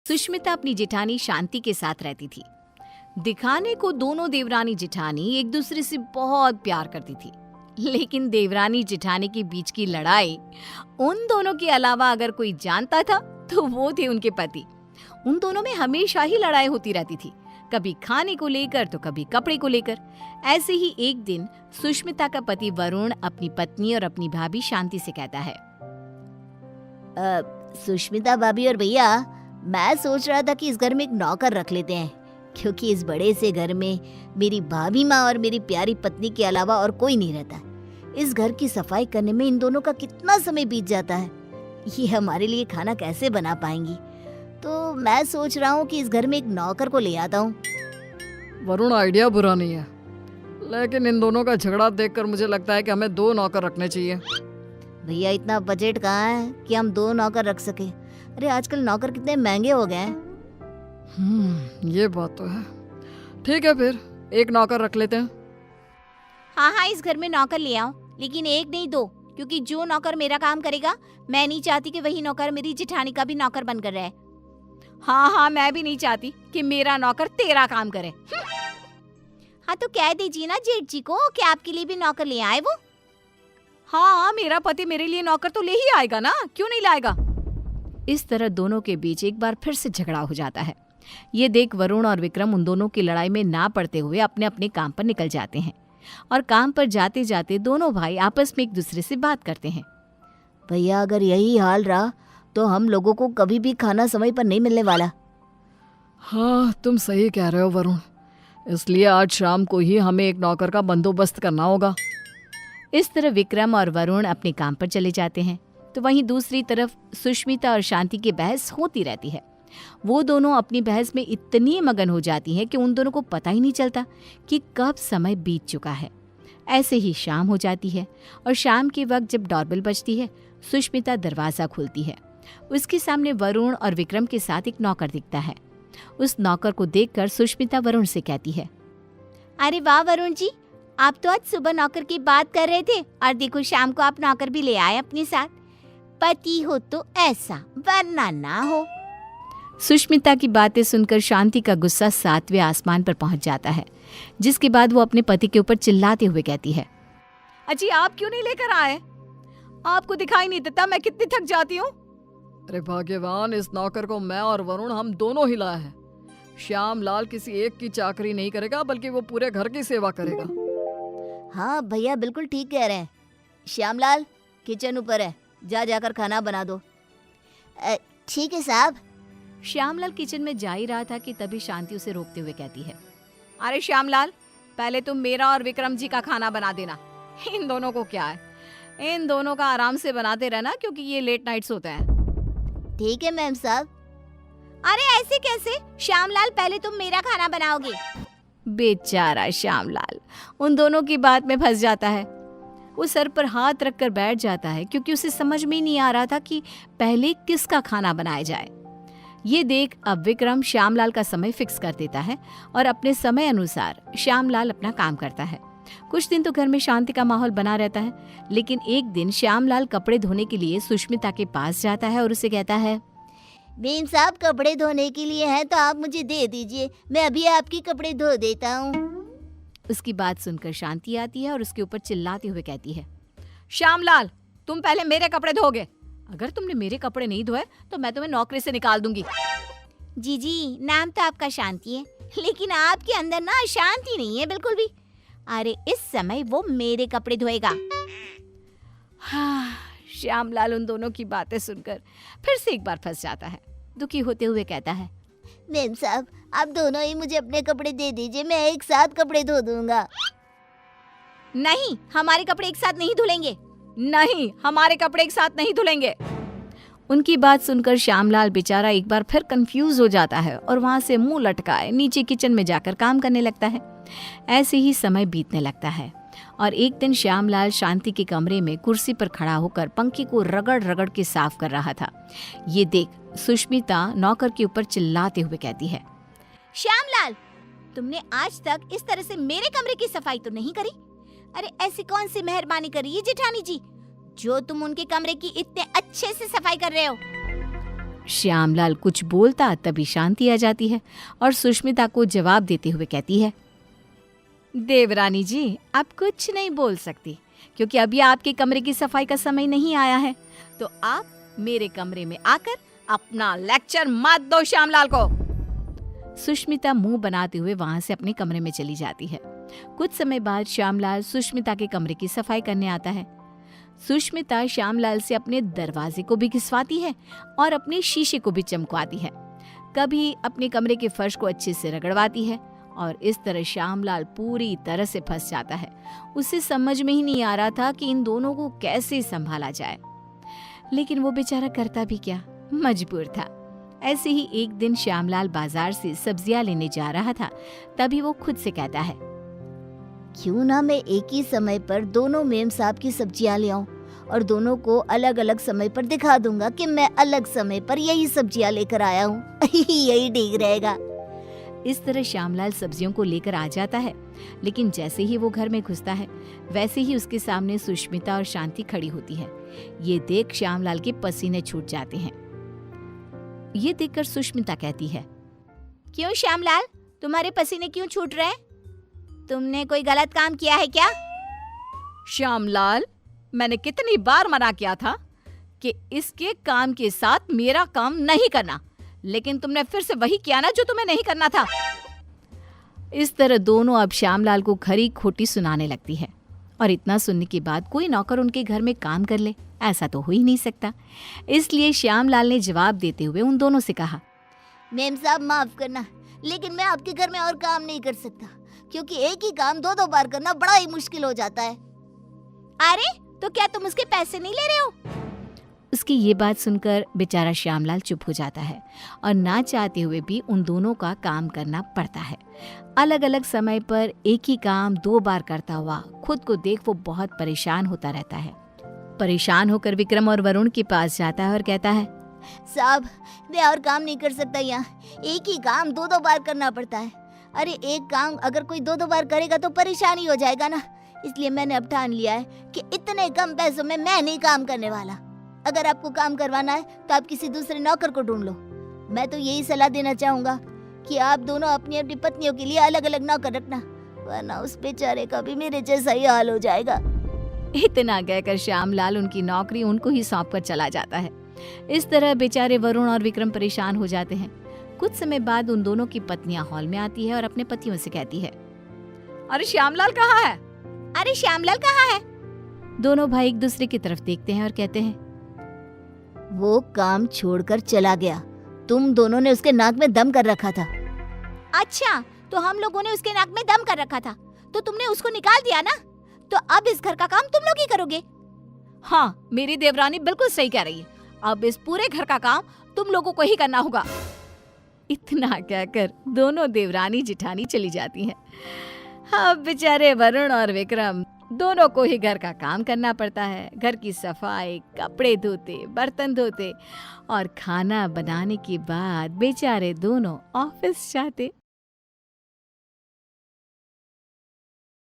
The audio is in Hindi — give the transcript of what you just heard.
सुष्मिता अपनी जेठानी शांति के साथ रहती थी। दिखाने को दोनों देवरानी जेठानी एक दूसरे से बहुत प्यार करती थी, लेकिन देवरानी जेठानी के बीच की लड़ाई उन दोनों के अलावा अगर कोई जानता था तो वो थे उनके पति। उन दोनों में हमेशा ही लड़ाई होती रहती थी, कभी खाने को लेकर तो कभी कपड़े को लेकर। ऐसे ही एक दिन सुष्मिता का पति वरुण अपनी पत्नी और अपनी भाभी शांति से कहता है, सुष्मिता भाभी और भैया, मैं सोच रहा था कि इस घर में एक नौकर रख लेते हैं, क्योंकि इस बड़े से घर में मेरी भाभी माँ और मेरी प्यारी पत्नी के अलावा और कोई नहीं रहता। इस घर की सफाई करने में इन दोनों का कितना समय बीत जाता है। ये हमारे लिए खाना कैसे बना पाएंगी? तो मैं सोच रहा हूँ कि इस घर में एक नौकर को ले आता हूँ। वरुण, आइडिया बुरा नहीं है, लेकिन इन दोनों का झगड़ा देखकर मुझे लगता है कि हमें 2 नौकर रखने चाहिए। भैया, इतना बजट कहाँ है कि हम 2 नौकर रख सके? अरे आजकल नौकर कितने महंगे हो गए हैं। ये बात तो है। ठीक है, फिर 1 नौकर रख लेते हैं। हाँ, इस घर में नौकर ले आओ, लेकिन 1 नहीं 2, क्योंकि जो नौकर मेरा काम करेगा, मैं नहीं चाहती कि वही नौकर मेरी जेठानी का भी नौकर बनकर रहे। हाँ, मैं भी नहीं चाहती कि मेरा नौकर तेरा काम करे। हाँ, तो कह दीजिए ना जेठ जी को कि आपके लिए भी नौकर ले आए वो। हाँ, मेरा पति मेरे लिए नौकर तो ले ही आएगा ना, क्यों नहीं लाएगा। इस तरह दोनों के बीच एक बार फिर से झगड़ा हो जाता है। ये देख वरुण और विक्रम उन दोनों की लड़ाई में ना पड़ते हुए अपने अपने काम पर निकल जाते हैं, और काम पर जाते जाते दोनों भाई आपस में एक दूसरे से बात करते हैं। भैया, अगर यही हाल रहा तो हम लोगों को कभी भी खाना समय पर नहीं मिलने वाला। हाँ, तुम सही कह रहे हो वरुण, इसलिए आज शाम को ही हमें एक नौकर का बंदोबस्त करना होगा। इस तरह विक्रम और वरुण अपने काम पर चले जाते हैं, तो वहीं दूसरी तरफ सुष्मिता और शांति की बहस होती रहती है। वो दोनों अपनी बहस में इतनी मगन हो जाती हैं कि उन दोनों को पता ही नहीं चलता कि कब समय बीत चुका है। ऐसे ही शाम हो जाती है, और शाम के वक्त जब डोरबेल बजती है, सुष्मिता दरवाज़ा खोलती है। उसके सामने वरुण और विक्रम के साथ एक नौकर दिखता है। उस नौकर को देखकर सुष्मिता वरुण से कहती है, अरे वाह वरुण जी, आप तो आज सुबह नौकर की बात कर रहे थे, और देखो शाम को आप नौकर भी ले आए अपने साथ। पति हो तो ऐसा, वरना ना हो। सुष्मिता की बातें सुनकर शांति का गुस्सा 7वें आसमान पर पहुंच जाता है, जिसके बाद वो अपने पति के ऊपर चिल्लाते हुए कहती है, अजी आप क्यों नहीं लेकर आए? आपको दिखाई नहीं देता मैं कितनी थक जाती हूँ? अरे भाग्यवान, इस नौकर को मैं और वरुण हम दोनों ही लाए हैं। श्याम लाल किसी एक की चाकरी नहीं करेगा, बल्कि वो पूरे घर की सेवा करेगा। हाँ भैया, बिल्कुल ठीक कह रहे हैं। श्यामलाल, किचन ऊपर है, जाकर खाना बना दो। ठीक है साहब। श्यामलाल किचन में जा ही रहा था कि तभी शांति उसे रोकते हुए कहती है, अरे श्यामलाल, पहले तुम मेरा और विक्रम जी का खाना बना देना। इन दोनों को क्या है, इन दोनों का आराम से बनाते रहना, क्योंकि ये लेट नाइट्स होते हैं। ठीक है मैम साहब। अरे ऐसे कैसे? श्यामलाल, पहले तुम मेरा खाना बनाओगे। बेचारा श्यामलाल उन दोनों की बात में फंस जाता है। वो सर पर हाथ रखकर बैठ जाता है, क्योंकि उसे समझ में ही नहीं आ रहा था कि पहले किसका खाना बनाया जाए। ये देख अब विक्रम श्यामलाल का समय फिक्स कर देता है, और अपने समय अनुसार श्यामलाल अपना काम करता है। कुछ दिन तो घर में शांति का माहौल बना रहता है, लेकिन एक दिन श्यामलाल कपड़े धोने के लिए सुष्मिता के पास जाता है और उसे कहता है, मेम साहब, कपड़े धोने के लिए हैं तो आप मुझे दे दीजिए, मैं अभी आपके कपड़े धो देता हूँ। उसकी बात सुनकर शांति आती है और उसके ऊपर चिल्लाते हुए कहती है, श्यामलाल, तुम पहले मेरे कपड़े धोगे। अगर तुमने मेरे कपड़े नहीं धोए तो मैं तुम्हें नौकरी से निकाल दूंगी। जी, नाम तो आपका शांति है, लेकिन आपके अंदर ना शांति नहीं है बिल्कुल भी। अरे इस समय वो मेरे कपड़े धोएगा। हाँ, श्यामलाल उन दोनों की बातें सुनकर फिर से एक बार फंस जाता है। दुखी होते हुए कहता है, मेम साहब, आप दोनों ही मुझे अपने कपड़े दे दीजिए, मैं एक साथ कपड़े धो दूंगा। नहीं, हमारे कपड़े एक साथ नहीं धुलेंगे। नहीं, हमारे कपड़े एक साथ नहीं धुलेंगे। उनकी बात सुनकर श्यामलाल बेचारा एक बार फिर कंफ्यूज हो जाता है, और वहां से मुंह लटकाए नीचे किचन में जाकर काम करने लगता है। ऐसे ही समय बीतने लगता है, और एक दिन श्यामलाल शांति के कमरे में कुर्सी पर खड़ा होकर पंखे को रगड़ रगड़ के साफ कर रहा था। ये देख सुष्मिता नौकर के ऊपर चिल्लाते हुए कहती है, श्यामलाल, तुमने आज तक इस तरह से मेरे कमरे की सफाई तो नहीं करी। अरे ऐसी कौन सी मेहरबानी करी है जेठानी जी, जो तुम उनके कमरे की इतने अच्छे से सफाई कर रहे हो? श्यामलाल कुछ बोलता तभी शांति आ जाती है और सुष्मिता को जवाब देते हुए कहती है, देवरानी जी, आप कुछ नहीं बोल सकती क्योंकि अभी आपके कमरे की सफाई का समय नहीं आया है, तो आप मेरे कमरे में आकर अपना लेक्चर मत दो श्यामलाल को। सुष्मिता मुंह बनाते हुए वहां से अपने कमरे में चली जाती है। कुछ समय बाद श्यामलाल सुष्मिता के कमरे की सफाई करने आता है। सुष्मिता श्यामलाल से अपने दरवाजे को भी घिसवाती है और अपने शीशे को भी चमकवाती है। कभी अपने कमरे के फर्श को अच्छे से रगड़वाती है और इस तरह श्यामलाल पूरी तरह से फंस जाता है। उसे समझ में ही नहीं आ रहा था कि इन दोनों को कैसे संभाला जाए, लेकिन वो बेचारा करता भी क्या, मजबूर था। ऐसे ही एक दिन श्यामलाल बाजार से सब्जियां लेने जा रहा था, तभी वो खुद से कहता है, क्यों ना मैं एक ही समय पर दोनों मेम साहब की सब्जियां ले आऊं और दोनों को अलग अलग समय पर दिखा दूंगा कि मैं अलग समय पर यही सब्जियां लेकर आया हूँ। यही ठीक रहेगा। इस तरह श्यामलाल सब्जियों को लेकर आ जाता है, लेकिन जैसे ही वो घर में घुसता है वैसे ही उसके सामने सुष्मिता और शांति खड़ी होती है। ये देख श्यामलाल के पसीने छूट जाते हैं। ये देखकर सुष्मिता कहती है, क्यों श्यामलाल, तुम्हारे पसीने क्यों छूट रहे हैं? तुमने कोई गलत काम किया है क्या? श्यामलाल, मैंने कितनी बार मना किया था कि इसके काम के साथ मेरा काम नहीं करना, लेकिन तुमने फिर से वही किया ना जो तुम्हें नहीं करना था। इस तरह दोनों अब श्यामलाल को खरी खोटी सुनाने लगती है और इतना सुनने के बाद कोई नौकर उनके घर में काम कर ले, ऐसा तो हो ही नहीं सकता। इसलिए श्यामलाल ने जवाब देते हुए उन दोनों से कहा, मेम साहब माफ करना, लेकिन मैं आपके घर में और काम नहीं कर सकता क्योंकि एक ही काम दो बार करना बड़ा ही मुश्किल हो जाता है। अरे तो क्या तुम उसके पैसे नहीं ले रहे हो? उसकी ये बात सुनकर बेचारा श्यामलाल चुप हो जाता है और ना चाहते हुए भी उन दोनों का काम करना पड़ता है। अलग अलग समय पर एक ही काम 2 बार करता हुआ खुद को देख वो बहुत परेशान होता रहता है। परेशान होकर विक्रम और वरुण के पास जाता है और कहता है, साहब मैं और काम नहीं कर सकता, यहाँ एक ही काम 2 बार करना पड़ता है। अरे एक काम अगर कोई 2 बार करेगा तो परेशानी हो जाएगा ना, इसलिए मैंने अब ठान लिया है कि इतने कम पैसों में मैं नहीं काम करने वाला। अगर आपको काम करवाना है तो आप किसी दूसरे नौकर को ढूंढ लो। मैं तो यही सलाह देना चाहूंगा कि आप दोनों अपनी अपनी पत्नियों के लिए अलग अलग नौकर रखना, वरना उस बेचारे का भी मेरे जैसा ही हाल हो जाएगा। इतना कहकर श्यामलाल उनकी नौकरी उनको ही सौंप कर चला जाता है। इस तरह बेचारे वरुण और विक्रम परेशान हो जाते हैं। कुछ समय बाद उन दोनों की पत्नियां हॉल में आती है और अपने पतियों से कहती है, अरे श्यामलाल कहाँ है? अरे श्यामलाल कहाँ है? दोनों भाई एक दूसरे की तरफ देखते हैं और कहते हैं, वो काम छोड़कर चला गया, तुम दोनों ने उसके नाक में दम कर रखा था। अच्छा, तो हम लोगों ने उसके नाक में दम कर रखा था तो तुमने उसको निकाल दिया ना, तो अब इस घर का काम तुम लोग ही करोगे। हाँ, मेरी देवरानी बिल्कुल सही कह रही है, अब इस पूरे घर का काम तुम लोगों को ही करना होगा। इतना कहकर दोनों देवरानी जिठानी चली जाती हैं। अब बेचारे वरुण और विक्रम दोनों को ही घर का काम करना पड़ता है। घर की सफाई, कपड़े धोते, बर्तन धोते और खाना बनाने के बाद बेचारे दोनों ऑफिस जाते।